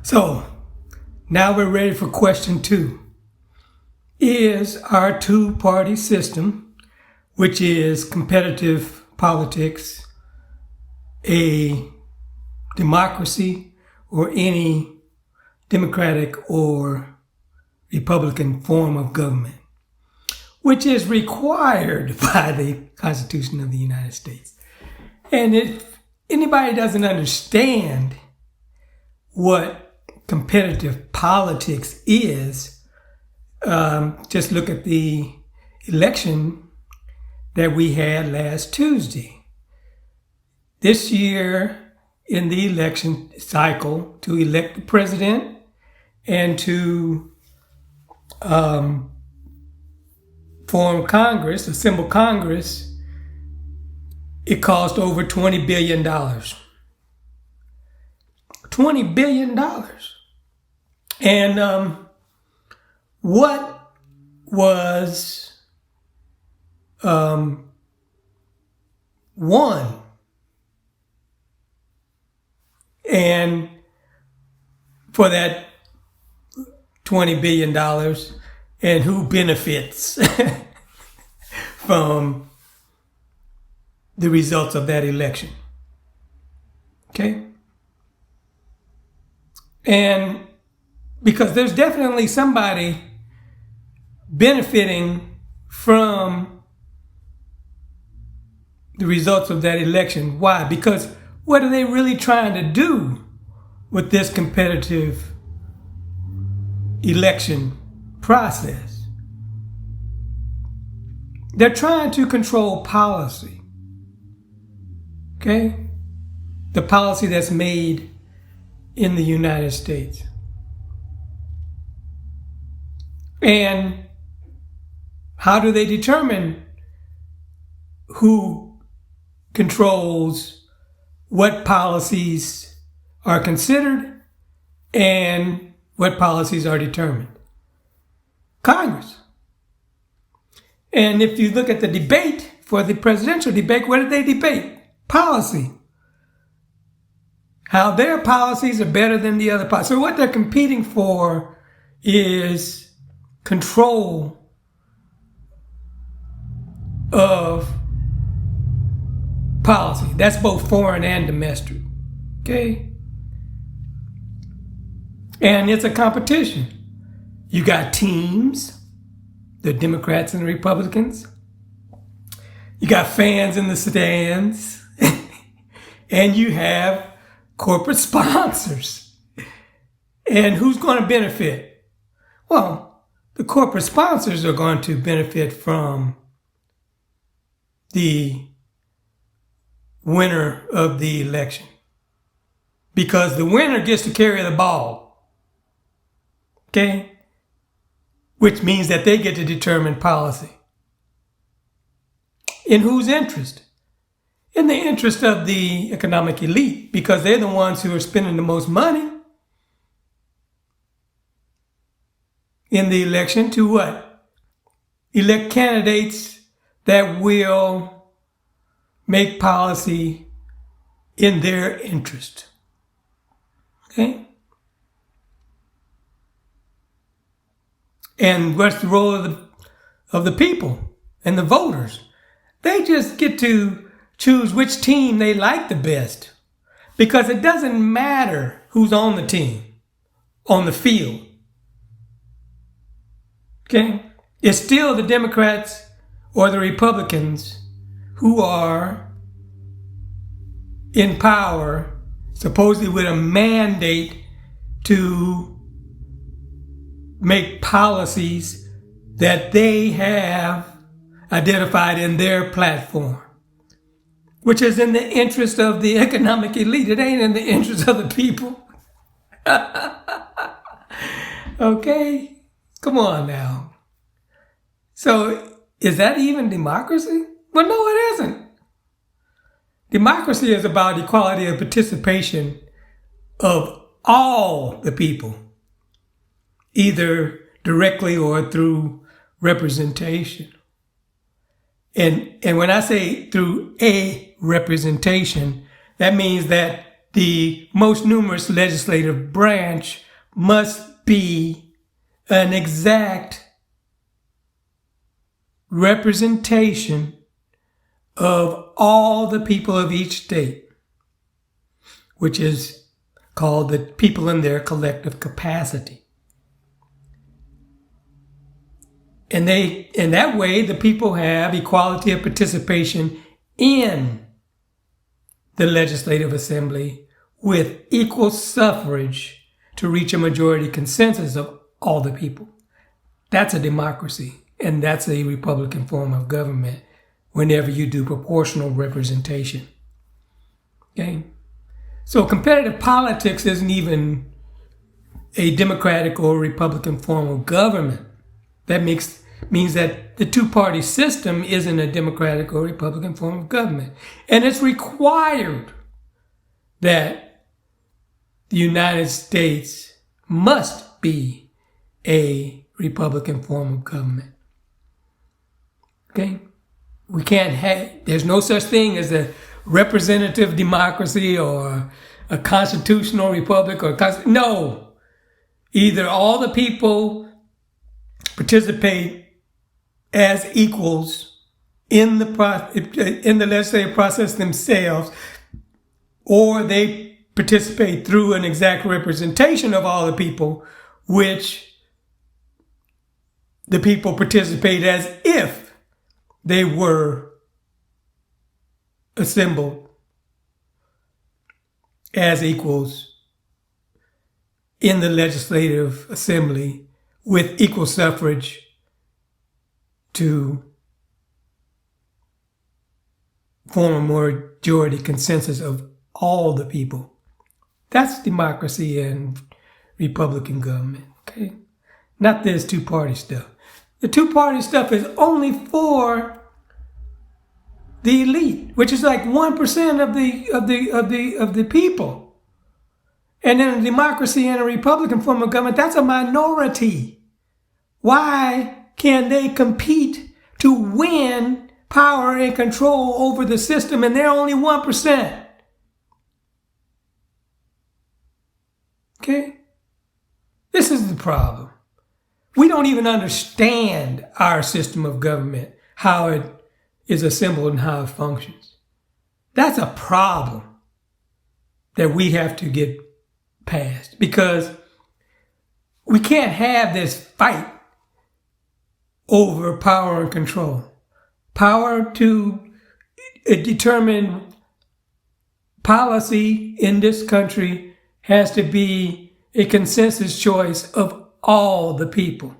So now we're ready for question 2. Is our two-party system, which is competitive politics, a democracy or any democratic or Republican form of government, which is required by the Constitution of the United States? And if anybody doesn't understand what competitive politics is, just look at the election that we had last Tuesday. This year, in the election cycle to elect the president and to form Congress, assemble Congress, it cost over $20 billion. $20 billion. And what was won? And for that $20 billion, and who benefits from the results of that election? Okay? And because there's definitely somebody benefiting from the results of that election. Why? Because what are they really trying to do with this competitive election process? They're trying to control policy. Okay? The policy that's made in the United States. And how do they determine who controls what policies are considered and what policies are determined? Congress. And if you look at the debate for the presidential debate, what did they debate? Policy. How their policies are better than the other policies. So what they're competing for is control of policy. That's both foreign and domestic. Okay? And it's a competition. You got teams, the Democrats and the Republicans. You got fans in the stands. And you have corporate sponsors. And who's going to benefit? Well, the corporate sponsors are going to benefit from the winner of the election, because the winner gets to carry the ball. Okay? Which means that they get to determine policy. In whose interest? In the interest of the economic elite, because they're the ones who are spending the most money in the election to what? Elect candidates that will make policy in their interest. Okay? And what's the role of the people and the voters? They just get to choose which team they like the best, because it doesn't matter who's on the team, on the field. Okay? It's still the Democrats or the Republicans who are in power, supposedly with a mandate to make policies that they have identified in their platform, which is in the interest of the economic elite. It ain't in the interest of the people. Okay? Come on now. So, is that even democracy? Well, no, it isn't. Democracy is about equality of participation of all the people, either directly or through representation. And when I say through a representation, that means that the most numerous legislative branch must be an exact representation of all the people of each state, which is called the people in their collective capacity. And in that way, the people have equality of participation in the legislative assembly with equal suffrage to reach a majority consensus of all the people. That's a democracy, and that's a Republican form of government whenever you do proportional representation. Okay? So competitive politics isn't even a Democratic or Republican form of government. That means that the two-party system isn't a Democratic or Republican form of government. And it's required that the United States must be a Republican form of government. Okay? We can't have, there's no such thing as a representative democracy or a constitutional republic or no. Either all the people participate as equals in the legislative process themselves, or they participate through an exact representation of all the people, which the people participate as if they were assembled as equals in the legislative assembly with equal suffrage to form a majority consensus of all the people. That's democracy and Republican government, okay? Not this two-party stuff. The two-party stuff is only for the elite, which is like 1% of the people. And in a democracy and a Republican form of government, that's a minority. Why can they compete to win power and control over the system and they're only 1%? Okay? This is the problem. We don't even understand our system of government, how it is assembled and how it functions. That's a problem that we have to get past, because we can't have this fight over power and control. Power to determine policy in this country has to be a consensus choice of all the people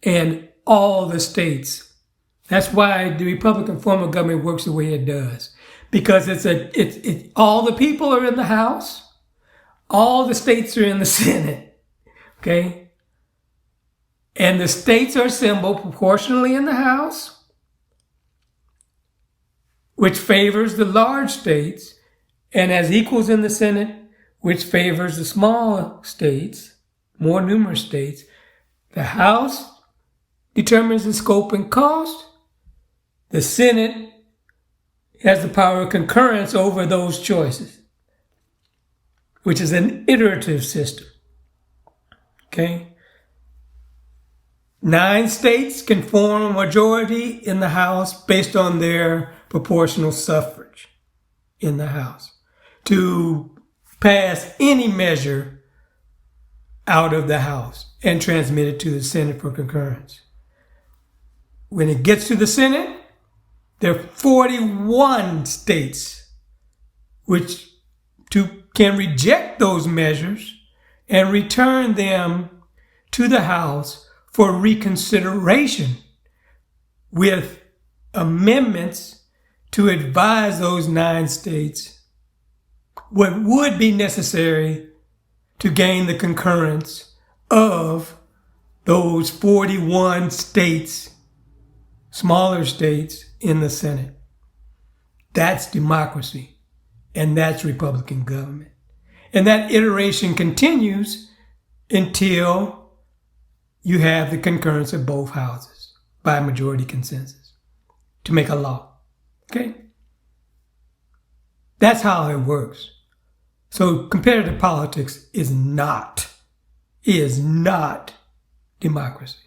and all the states. That's why the Republican form of government works the way it does, because it's all the people are in the House, all the states are in the Senate, okay? And the states are assembled proportionally in the House, which favors the large states, and as equals in the Senate, which favors the small states, more numerous states. The House determines the scope and cost. The Senate has the power of concurrence over those choices, which is an iterative system. Okay? 9 states can form a majority in the House based on their proportional suffrage in the House to pass any measure out of the House and transmit it to the Senate for concurrence. When it gets to the Senate, there are 41 states which can reject those measures and return them to the House for reconsideration with amendments to advise those 9 states what would be necessary to gain the concurrence of those 41 states, smaller states, in the Senate. That's democracy, and that's Republican government. And that iteration continues until you have the concurrence of both houses by majority consensus to make a law. Okay? That's how it works. So competitive politics is not democracy.